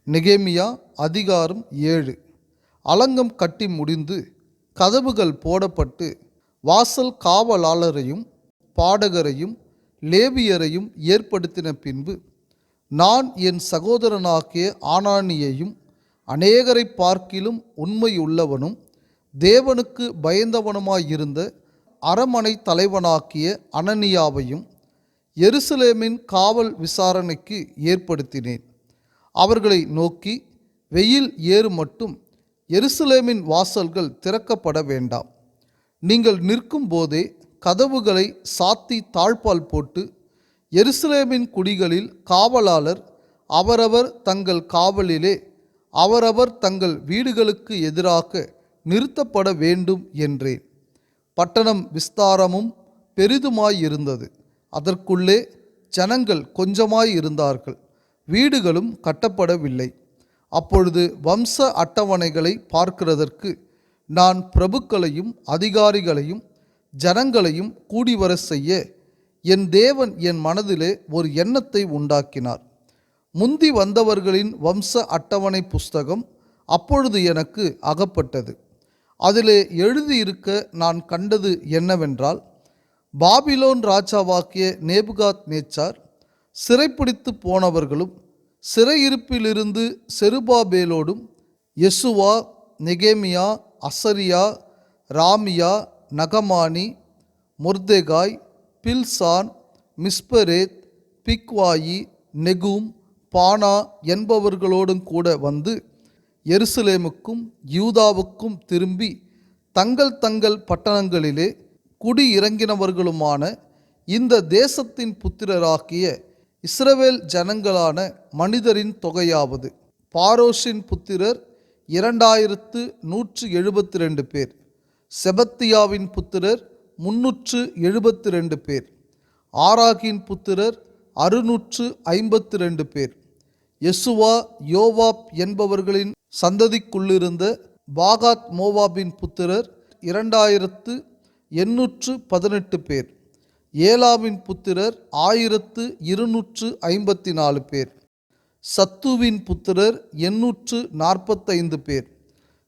நெகேமியா அதிகாரம் 7. அலங்கம் கட்டி முடிந்து கதவுகள் போடப்பட்டு வாசல் காவலாளரையும் பாடகரையும் லேவியரையும் ஏற்படுத்தின பின்பு நான் என் சகோதரனாகிய ஆனானியையும் அநேகரை பார்க்கிலும் உண்மையுள்ளவனும் தேவனுக்கு பயந்தவனுமாயிருந்த அரமனை தலைவனாகிய அனனியாவையும் எருசலேமின் காவல் விசாரணைக்கு ஏற்படுத்தினேன். அவர்களை நோக்கி, வெயில் ஏறு மட்டும் எருசலேமின் வாசல்கள் திறக்கப்பட வேண்டாம். நீங்கள் நிற்கும் போதே கதவுகளை சாத்தி தாழ்பால் போட்டு எருசலேமின் குடிகளில் காவலாளர் அவரவர் தங்கள் காவலிலே அவரவர் தங்கள் வீடுகளுக்கு எதிராக நிறுத்தப்பட வேண்டும் என்றேன். பட்டணம் விஸ்தாரமும் பெரிதுமாயிருந்தது. அதற்குள்ளே ஜனங்கள் கொஞ்சமாயிருந்தார்கள். வீடுகளும் கட்டப்படவில்லை. அப்பொழுது வம்ச அட்டவணைகளை பார்க்கிறதற்கு நான் பிரபுக்களையும் அதிகாரிகளையும் ஜனங்களையும் கூடிவர செய்ய என் தேவன் என் மனதிலே ஒரு எண்ணத்தை உண்டாக்கினார். முந்தி வந்தவர்களின் வம்ச அட்டவணை புஸ்தகம் அப்பொழுது எனக்கு அகப்பட்டது. அதிலே எழுதியிருக்க நான் கண்டது என்னவென்றால், பாபிலோன் ராஜாவாக்கிய நேபுகாத் நேச்சார் சிறைப்பிடித்து போனவர்களும் சிறையிருப்பிலிருந்து செருபாபேலோடும் யெசுவா, நெகேமியா, அசரியா, ராமியா, நகமானி, மொர்தெகாய், பில்சான், மிஸ்பரேத், பிக்வாயி, நெகும், பானா என்பவர்களோடும் கூட வந்து எருசலேமுக்கும் யூதாவுக்கும் திரும்பி தங்கள் தங்கள் பட்டணங்களிலே குடியிறங்கினவர்களுமான இந்த தேசத்தின் புத்திரராகிய இஸ்ரவேல் ஜனங்களான மனிதரின் தொகையாவது: பாரோஷின் புத்திரர் 2172 பேர், செபத்தியாவின் புத்திரர் 372 பேர், ஆராகின் புத்திரர் 652 பேர், யெசுவா, யோவாப் என்பவர்களின் சந்ததிக்குள்ளிருந்த பாகாத் மோவாபின் புத்திரர் 2818 பேர், ஏலாவின் புத்திரர் 1254 பேர், சத்துவின் புத்திரர் 845 பேர்,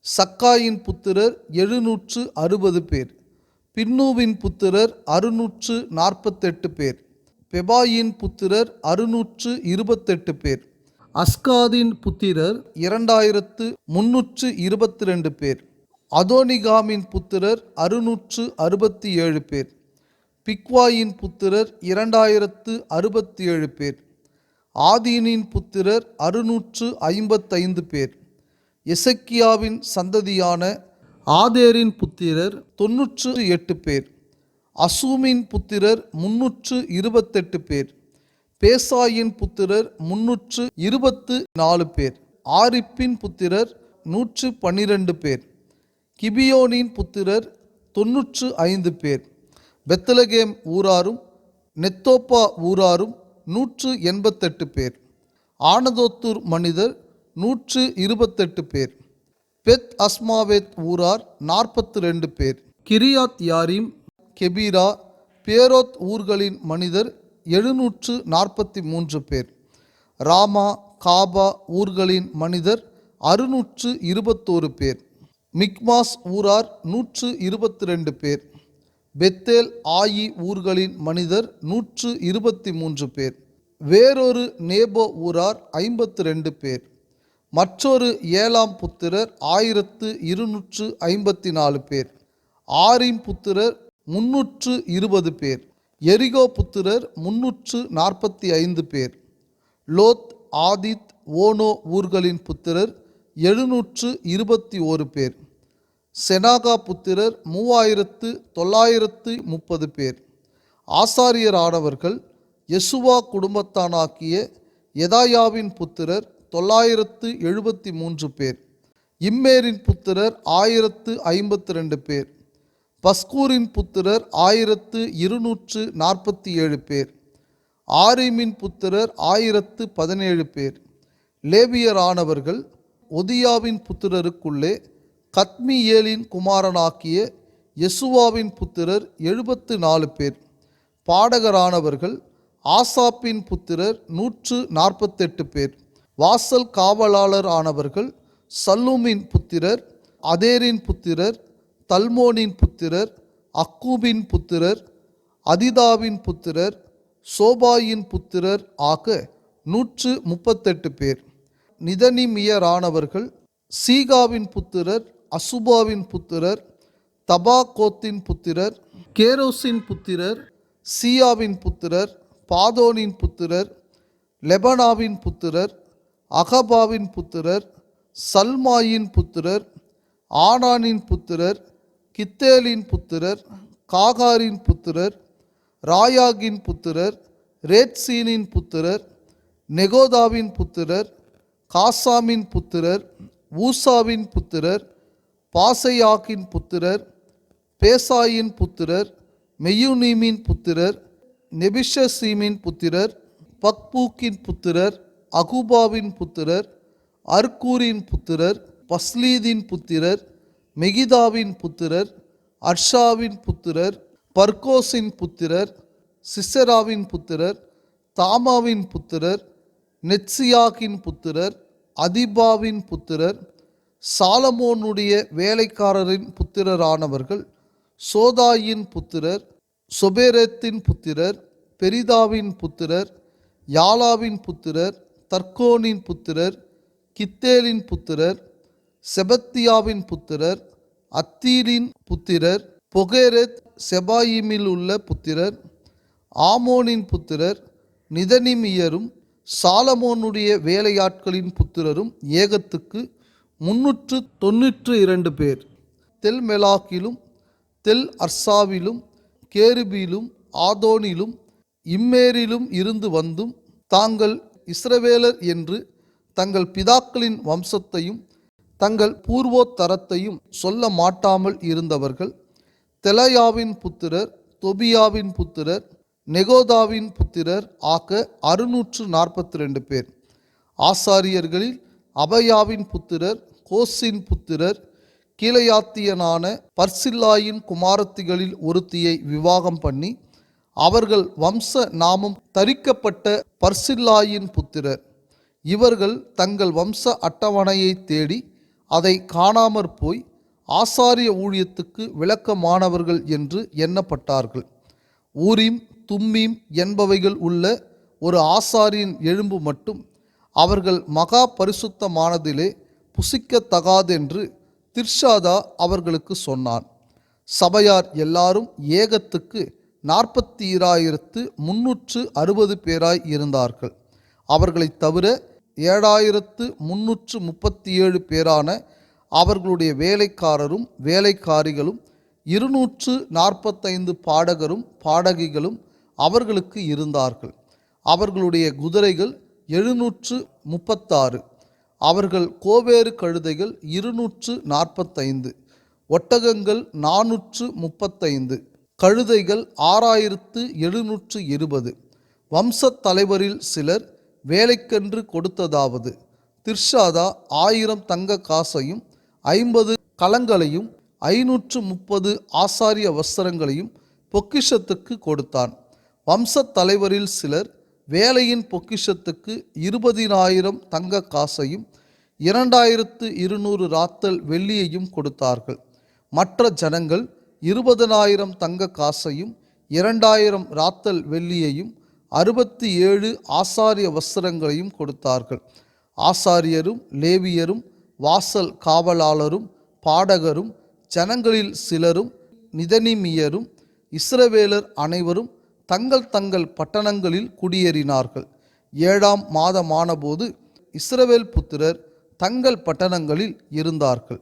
சக்காயின் புத்திரர் 760 பேர், பின்னூவின் புத்திரர் 648 பேர், பெபாயின் புத்திரர் 628 பேர், அஸ்காதின் புத்திரர் 2322 பேர், அதோனிகாமின் புத்திரர் 667 பேர், பிக்வாயின் புத்திரர் 2067 பேர், ஆதீனின் புத்திரர் 655 பேர், எசக்கியாவின் சந்ததியான ஆதேரின் புத்திரர் 98 பேர், அசூமின் புத்திரர் 328 பேர், பேசாயின் புத்திரர் 324 பேர், ஆரிப்பின் புத்திரர் 112 பேர், கிபியோனின் புத்திரர் 95 பேர், பெத்லகேம் ஊராரும் நெத்தோப்பா ஊராரும் 188 பேர், ஆனதோத்தூர் மனிதர் 128 பேர், பெத் அஸ்மாவேத் ஊரார் 42 பேர், கிரியாத் யாரீம், கெபீரா, பேரோத் ஊர்களின் மனிதர் 743 பேர், ராமா, காபா ஊர்களின் மனிதர் 621 பேர், மிக்மாஸ் ஊரார் 122 பேர், பெத்தேல் ஆயி ஊர்களின் மனிதர் 123 பேர், வேறொரு நேபோ ஊரார் 52 பேர், மற்றொரு ஏலாம் புத்திரர் 1254 பேர், ஆரிம் புத்திரர் 320 பேர், எரிகோ புத்திரர் 345 பேர், லோத், ஆதித், ஓனோ ஊர்களின் புத்திரர் 721 பேர், செனாகா புத்திரர் 3930 பேர், ஆசாரியரானவர்கள் யெசுவா குடும்பத்தானாக்கிய யெதாயாவின் புத்திரர் 973 பேர், இம்மேரின் புத்திரர் 1052 பேர், பஸ்கூரின் புத்திரர் 1247 பேர், ஆரிமின் புத்திரர் 1017 பேர். லேவியரானவர்கள் ஒதியாவின் புத்திரருக்குள்ளே கத்மியேலின் குமாரனாக்கிய யெசுவாவின் புத்திரர் 74 பேர். பாடகரானவர்கள் ஆசாப்பின் புத்திரர் 148 பேர். வாசல் காவலாளர் ஆனவர்கள் சல்லூமின் புத்திரர், அதேரின் புத்திரர், தல்மோனின் புத்திரர், அக்கூபின் புத்திரர், அதிதாவின் புத்திரர், சோபாயின் புத்திரர் ஆக 138 பேர். நிதனிமியரானவர்கள் சீகாவின் புத்திரர், அசுபாவின் புத்திரர், தபாகோத்தின் புத்திரர், கேரோசின் புத்திரர், சீயாவின் புத்திரர், பாதோனின் புத்திரர், லெபனாவின் புத்திரர், அகபாவின் புத்திரர், சல்மாயின் புத்திரர், ஆனானின் புத்திரர், கித்தேலின் புத்திரர், காகாரின் புத்திரர், ராயாகின் புத்திரர், ரேட்சீனின் புத்திரர், நெகோதாவின் புத்திரர், காசாமின் புத்திரர், ஊசாவின் புத்திரர், பாசையாக்கின் புத்திரர், பேசாயின் புத்திரர், மெயுனீமின் புத்திரர், நெபிஷசீமின் புத்திரர், பக்பூக்கின் புத்திரர், அகுபாவின் புத்திரர், அர்கூரின் புத்திரர், பஸ்லீதின் புத்திரர், மெகிதாவின் புத்திரர், அர்ஷாவின் புத்திரர், பர்கோசின் புத்திரர், சிசெராவின் புத்திரர், தாமாவின் புத்திரர், நெத்சியாகின் புத்திரர், அதிபாவின் புத்திரர். சாலமோனுடைய வேலைக்காரரின் புத்திரரானவர்கள் சோதாயின் புத்திரர், சொபேரேத்தின் புத்திரர், பெரிதாவின் புத்திரர், யாலாவின் புத்திரர், தர்கோனின் புத்திரர், கித்தேலின் புத்திரர், செபத்தியாவின் புத்திரர், அத்தீலின் புத்திரர், பொகேரெத் செபாயிமில் உள்ள புத்திரர், ஆமோனின் புத்திரர், நிதனிமியரும் சாலமோனுடைய வேலையாட்களின் புத்திரரும் ஏகத்துக்கு 392 பேர். தெல் மெலாக்கிலும் தெல் அர்சாவிலும் கேருபீலும் ஆதோனிலும் இம்மேரிலும் இருந்து வந்தும் தாங்கள் இஸ்ரவேலர் என்று தங்கள் பிதாக்களின் வம்சத்தையும் தங்கள் பூர்வோத்தரத்தையும் சொல்ல மாட்டாமல் இருந்தவர்கள் தெலாயாவின் புத்திரர், தொபியாவின் புத்திரர், நெகோதாவின் புத்திரர் ஆக 642 பேர். ஆசாரியர்களில் அபயாவின் புத்திரர், கோசின் புத்திரர், கீலேயாத்தியனான பர்சில்லாயின் குமாரத்திகளில் ஒருத்தியை விவாகம் பண்ணி அவர்கள் வம்ச நாமம் தரிக்கப்பட்ட பர்சில்லாயின் புத்திரர். இவர்கள் தங்கள் வம்ச அட்டவணையை தேடி அதை காணாமற் போய் ஆசாரிய ஊழியத்துக்கு விளக்கமானவர்கள் என்று எண்ணப்பட்டார்கள். ஊரீம் தும்மீம் என்பவைகள் உள்ள ஒரு ஆசாரியின் எலும்பு மட்டும் அவர்கள் மகா பரிசுத்தமானதிலே புசிக்கத்தகாதென்று திர்ஷாதா அவர்களுக்கு சொன்னான். சபையார் எல்லாரும் ஏகத்துக்கு 42,360 பேராய் இருந்தார்கள். அவர்களைத் தவிர 7,337 பேரான அவர்களுடைய வேலைக்காரரும் வேலைக்காரிகளும் 245 பாடகரும் பாடகிகளும் அவர்களுக்கு இருந்தார்கள். அவர்களுடைய குதிரைகள் 736, அவர்கள் கோவேறு கழுதைகள் 245, ஒட்டகங்கள் 435, கழுதைகள் 6,720. வம்சத் தலைவரில் சிலர் வேலைக்கென்று கொடுத்ததாவது: திர்ஷாதா 1000 தங்க காசையும் 50 கலங்களையும் 530 ஆசாரிய வஸ்திரங்களையும் பொக்கிஷத்துக்கு கொடுத்தான். வம்சத் தலைவரில் சிலர் வேலையின் பொக்கிஷத்துக்கு 20,000 தங்க காசையும் 2,200 ராத்தல் வெள்ளியையும் கொடுத்தார்கள். மற்ற ஜனங்கள் 20,000 தங்க காசையும் 2,000 ராத்தல் வெள்ளியையும் 67 ஆசாரிய வஸ்திரங்களையும் கொடுத்தார்கள். ஆசாரியரும் லேவியரும் வாசல் காவலாளரும் பாடகரும் ஜனங்களில் சிலரும் நிதனிமியரும் இஸ்ரவேலர் அனைவரும் தங்கள் தங்கள் பட்டணங்களில் குடியேறினார்கள். 7ஆம் மாதமானபோது இஸ்ரவேல் புத்திரர் தங்கள் பட்டணங்களில் இருந்தார்கள்.